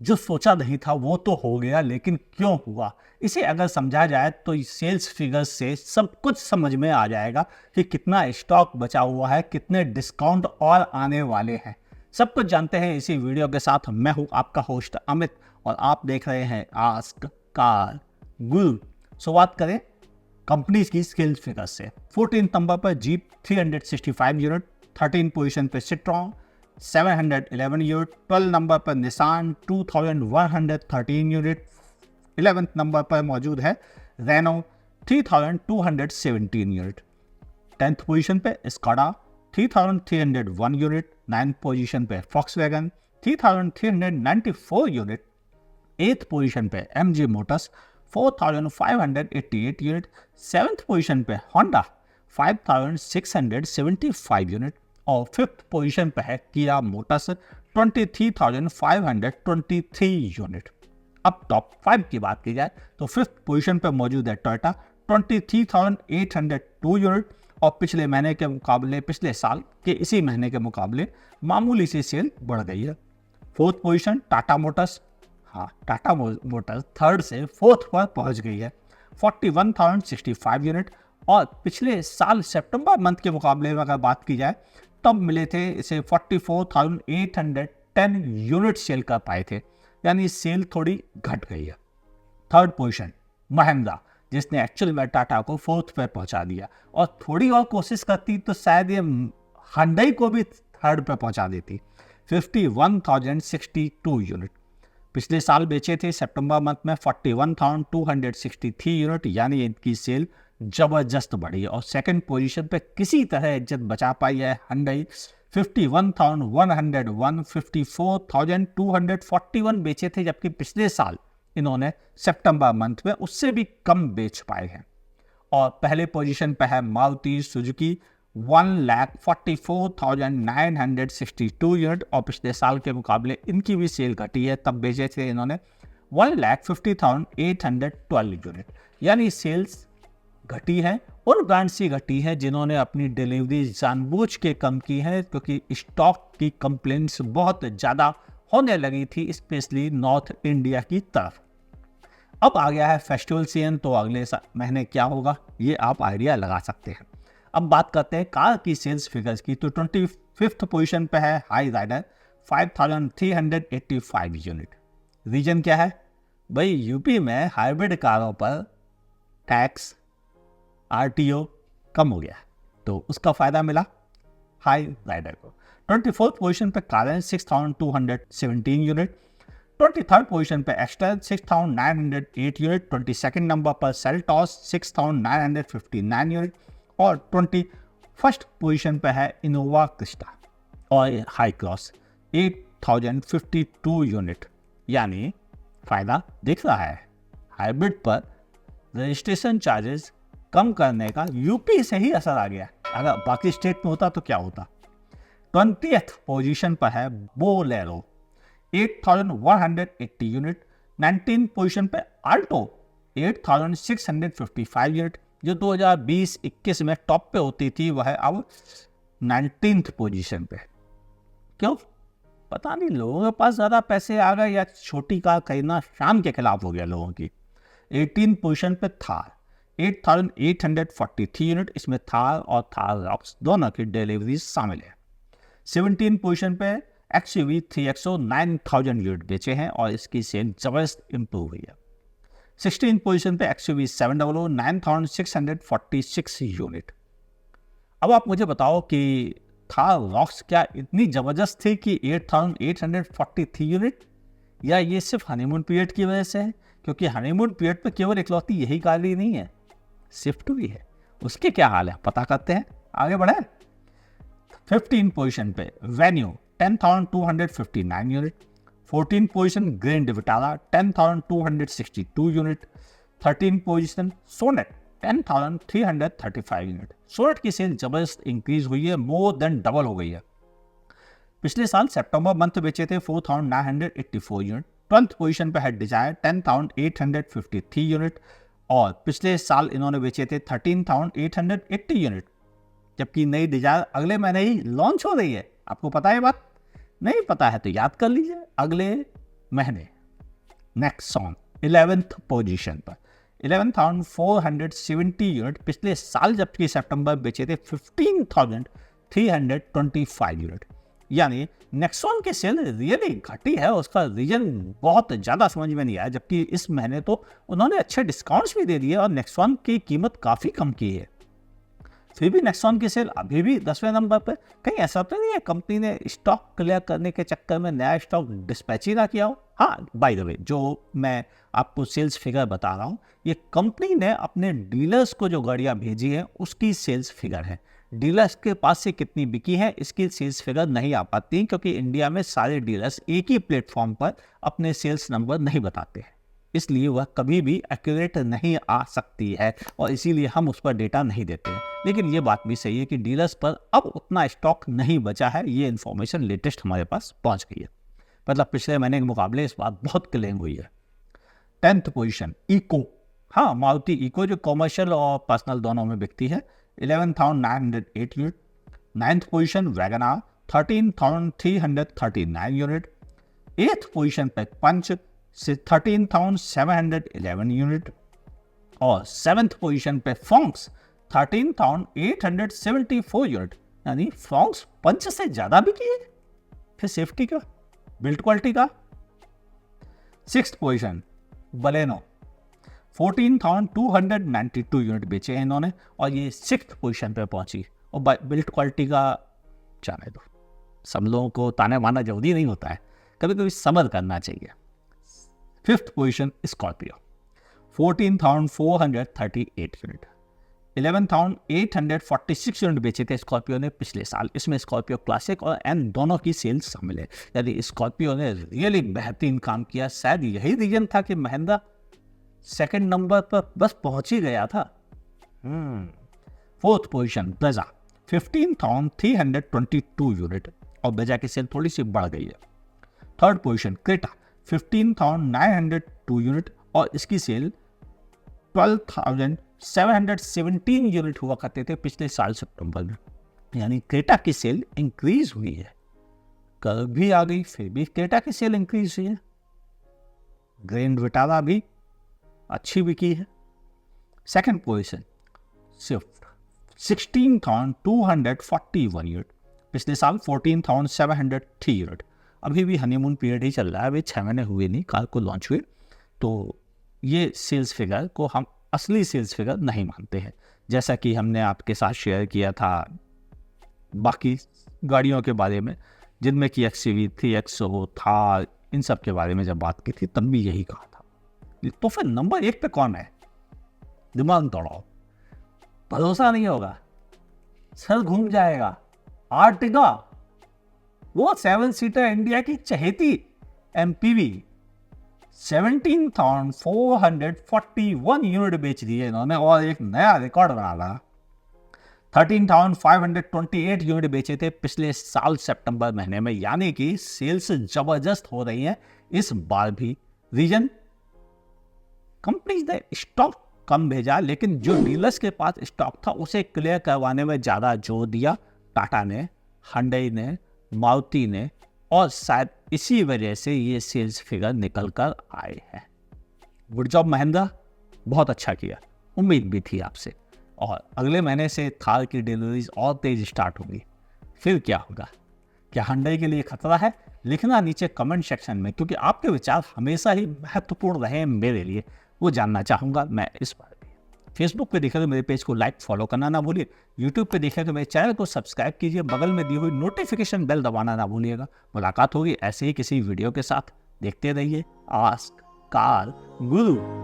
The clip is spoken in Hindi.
जो सोचा नहीं था वो तो हो गया, लेकिन क्यों हुआ, इसे अगर समझा जाए तो सेल्स फिगर्स से सब कुछ समझ में आ जाएगा कि कितना स्टॉक बचा हुआ है, कितने डिस्काउंट और आने वाले हैं। सब कुछ जानते हैं इसी वीडियो के साथ। मैं हूं आपका होस्ट अमित और आप देख रहे हैं आस्क कार गुरु। शुरुआत करें कंपनीज की सेल्स फिगर्स से। 14 नंबर पर जीप 365 यूनिट, 13 पोजीशन पर सिट्रॉन 711 यूनिट, 12 नंबर पर निसान 2113 यूनिट, 11th नंबर पर मौजूद है रेनो 3217 यूनिट, 10th पोजीशन पे स्कोडा 3301 यूनिट, 9th पोजीशन पे फॉक्सवैगन 3394 यूनिट, 8th पोजीशन पे MG Motors 4588 unit, 7th position पे होंडा 5675 यूनिट और 5th पोजीशन पे है किया मोटर्स 23,523 यूनिट। अब टॉप 5 की बात की जाए तो 5th पोजीशन पे मौजूद है टोयोटा 23,802 यूनिट और पिछले महीने के मुकाबले, पिछले साल के इसी महीने के मुकाबले मामूली सी सेल बढ़ गई है। 4th position Tata Motors, Tata Motors 3rd से 4th पर पहुंच गई है 41,065 यूनिट और पिछले साल सितंबर मंथ के मुकाबले में अगर बात की जाए तब मिले थे इसे 44,810 यूनिट सेल कर पाए थे, यानी सेल थोड़ी घट गई है। 3rd पोजीशन महिंद्रा, जिसने एक्चुअल में टाटा को 4th पे पहुंचा दिया और थोड़ी और कोशिश करती तो शायद ये हुंडई को भी 3rd पे पहुंचा देती। 51,062 यूनिट पिछले साल बेचे थे सितंबर मंथ में 41,263 यूनिट, यानी इनकी सेल जबरदस्त बढ़ी और 2nd पोजीशन पे किसी तरह इज्जत बचा पाई है हुंडई 51,101, 54,241 बेचे थे, जबकि पिछले साल इन्होंने सितंबर मंथ में उससे भी कम बेच पाए हैं। और पहले पोजीशन पे है मारुति सुजुकी 1,44,962 यूनिट और पिछले साल के मुकाबले इनकी भी सेल घटी है, तब बेचे थे इन्होंने 1,50,812 यूनिट, यानी सेल्स घटी है। उन ब्रांड्स की घटी है जिन्होंने अपनी डिलीवरी जानबूझ के कम की है, क्योंकि स्टॉक की कंप्लेंट्स बहुत ज़्यादा होने लगी थी, स्पेशली नॉर्थ इंडिया की तरफ। अब आ गया है फेस्टिवल सीजन, तो अगले महीने क्या होगा ये आप आइडिया लगा सकते हैं। अब बात करते हैं कार की सेल्स फिगर्स की, तो 25th पोजीशन पे है हाई राइडर 5,385 यूनिट। रीजन क्या है भाई, यूपी में हाइब्रिड कारों पर टैक्स आरटीओ कम हो गया, तो उसका फायदा मिला हाई राइडर को। 24th पोजीशन पे कारन 6,217 यूनिट, 23rd पोजीशन पे एक्स्ट्रा 6,908 यूनिट, 22nd नंबर पर सेल्टॉस 6,959 यूनिट और 21st पोजीशन पे है इनोवा क्रिस्टा और हाई क्रॉस 8,052 यूनिट, यानी फायदा दिख रहा है। हाइब्रिड पर रजिस्ट्रेशन चार्जेस कम करने का यूपी से ही असर आ गया, अगर बाकी स्टेट में होता तो क्या होता। 20th पोजीशन पर है बोलेरो 8,180 यूनिट, 19th पोजीशन पे आल्टो 8,655 यूनिट, जो 2020-21 में टॉप पे होती थी वह अब 19th पोजीशन पे। क्यों पता नहीं, लोगों के पास ज़्यादा पैसे आ गए या छोटी कार खरीदना शाम के खिलाफ हो गया लोगों की। 18th पोजीशन पे थार 8,843 यूनिट, इसमें थार और थार रॉक्स दोनों की डिलीवरी शामिल है। 17th पोजीशन पे XUV 3XO 9,000 यूनिट बेचे हैं और इसकी सेल जबरदस्त इंप्रूव हुई है। 16th पोजीशन पे XUV 700 9,646 यूनिट। अब आप मुझे बताओ कि थार रॉक्स क्या इतनी जबरदस्त थी कि 8,843 यूनिट, या ये सिर्फ हनीमून पीरियड की वजह से है? क्योंकि हनीमून पीरियड पे केवल इकलौती यही कार ही नहीं है, स्विफ्ट भी है। उसके क्या हाल है पता करते हैं, आगे बढ़े। 15 पोजीशन पे Venue 10,259 unit, 14 position Grand Vitara 10,262 unit, 13 position Sonet 10,335 unit. Sonet की सेल जबरदस्त इंक्रीज हुई है, मोर देन डबल हो गई है। पिछले साल सितंबर मंथ बेचे थे 4,984 यूनिट। 12th पोजीशन पे है डिजायर 10,853 यूनिट और पिछले साल इन्होंने बेचे थे 13,880 यूनिट, जबकि नई डिजायर अगले महीने ही लॉन्च हो रही है। आपको पता है बात? नहीं पता है तो याद कर लीजिए, अगले महीने नेक्सॉन 11th पोजीशन पर 11,470 यूनिट। पिछले साल जबकि सितंबर बेचे थे 15,325 यूनिट। यानी नेक्सॉन की सेल रियली घटी है, उसका रीजन बहुत ज़्यादा समझ में नहीं आया, जबकि इस महीने तो उन्होंने अच्छे डिस्काउंट्स भी दे दिए और नेक्सॉन की कीमत काफ़ी कम की है। फिर भी नेक्सॉन की सेल अभी भी 10वें नंबर पर। कहीं ऐसा तो नहीं है कंपनी ने स्टॉक क्लियर करने के चक्कर में नया स्टॉक डिस्पैच ही ना किया हो? हाँ, बाय द वे, जो मैं आपको सेल्स फिगर बता रहा हूँ, ये कंपनी ने अपने डीलर्स को जो गाड़ियाँ भेजी है उसकी सेल्स फिगर है। डीलर्स के पास से कितनी बिकी है इसकी सेल्स फिगर नहीं आ पाती, क्योंकि इंडिया में सारे डीलर्स एक ही प्लेटफॉर्म पर अपने सेल्स नंबर नहीं बताते हैं, इसलिए वह कभी भी एक्यूरेट नहीं आ सकती है और इसीलिए हम उस पर डेटा नहीं देते हैं। लेकिन ये बात भी सही है कि डीलर्स पर अब उतना स्टॉक नहीं बचा है, ये इन्फॉर्मेशन लेटेस्ट हमारे पास पहुंच गई है। मतलब पिछले महीने के मुकाबले इस बात बहुत क्लेम हुई है। 10th पोजीशन इको, हाँ मारुति इको जो कॉमर्शियल और पर्सनल दोनों में बिकती है, 11,908 unit. 9th position WagonR 13,339 unit. 8th position पे पंच से 13,711 यूनिट और 7th पोजीशन पे फॉन्क्स 13,874 यूनिट। यानी फॉन्क्स पंच से ज्यादा बिकी है। फिर सेफ्टी का, बिल्ड क्वालिटी का। 6th पोजीशन बलेनो 14,292 यूनिट बेचे हैं इन्होंने और ये 6th पोजीशन पे पहुंची। और बिल्ड क्वालिटी का जाने दो, सब लोगों को ताने मारना जल्दी नहीं होता है, कभी कभी सब्र करना चाहिए। 5th position Scorpio 14,438 unit. 11,846 unit बेचे थे स्कॉर्पियो ने पिछले साल। इसमें स्कॉर्पियो क्लासिक और एन दोनों की सेल्स शामिल है। यदि स्कॉर्पियो ने रियली बेहतरीन काम किया, शायद यही रीजन था कि महिंद्रा सेकंड नंबर पर बस पहुंच ही गया था। 4th पोजीशन ब्रेजा 15,322 यूनिट और ब्रेजा की सेल थोड़ी सी बढ़ गई है। 3rd पोजीशन क्रेटा 15,902 यूनिट और इसकी सेल 12,717 यूनिट हुआ करते थे पिछले साल सितंबर में। यानी क्रेटा की सेल इंक्रीज हुई है। कल भी आ गई, फिर भी क्रेटा की सेल इंक्रीज हुई है। ग्रैंड विटारा भी अच्छी बिकी है। 2nd पोजीशन स्विफ्ट 16,241 यूनिट, पिछले साल 14,703 यूनिट। अभी भी हनीमून पीरियड ही चल रहा है, अभी 6 महीने हुए नहीं, कार को लॉन्च हुए, तो ये सेल्स फिगर को हम असली सेल्स फिगर नहीं मानते हैं। जैसा कि हमने आपके साथ शेयर किया था बाकी गाड़ियों के बारे में, जिनमें कि XUV 3XO था, इन सब के बारे में जब बात की थी तब भी यही कहा था। तो फिर नंबर 1 पे कौन है? दिमाग दौड़ाओ, भरोसा नहीं होगा, सर घूम जाएगा। आर्टिगा, वो 7 सीटर इंडिया की चहेती MPV 17,441 यूनिट बेच दी है इन्होंने और एक नया रिकॉर्ड बना रहा। 13,528 यूनिट बेचे थे पिछले साल सितंबर महीने में। यानी कि सेल्स जबरदस्त हो रही है इस बार भी। रीजन, कंपनी ने स्टॉक कम भेजा, लेकिन जो डीलर्स के पास स्टॉक था उसे क्लियर करवाने में ज्यादा जोर दिया टाटा ने, हुंडई ने, मारुति ने, और शायद इसी वजह से ये सेल्स फिगर निकल कर आए हैं। गुड जॉब महिंद्रा, बहुत अच्छा किया, उम्मीद भी थी आपसे। और अगले महीने से थार की डिलीवरीज और तेज स्टार्ट होगी। फिर क्या होगा? क्या हुंडई के लिए खतरा है? लिखना नीचे कमेंट सेक्शन में, क्योंकि आपके विचार हमेशा ही महत्वपूर्ण रहे हैं मेरे लिए, वो जानना चाहूँगा मैं इस बार भी। फेसबुक पे देखें तो मेरे पेज को लाइक फॉलो करना ना भूलिए। यूट्यूब पे देखें तो मेरे चैनल को सब्सक्राइब कीजिए, बगल में दी हुई नोटिफिकेशन बेल दबाना ना भूलिएगा। मुलाकात होगी ऐसे ही किसी वीडियो के साथ। देखते रहिए आस्क कार गुरु।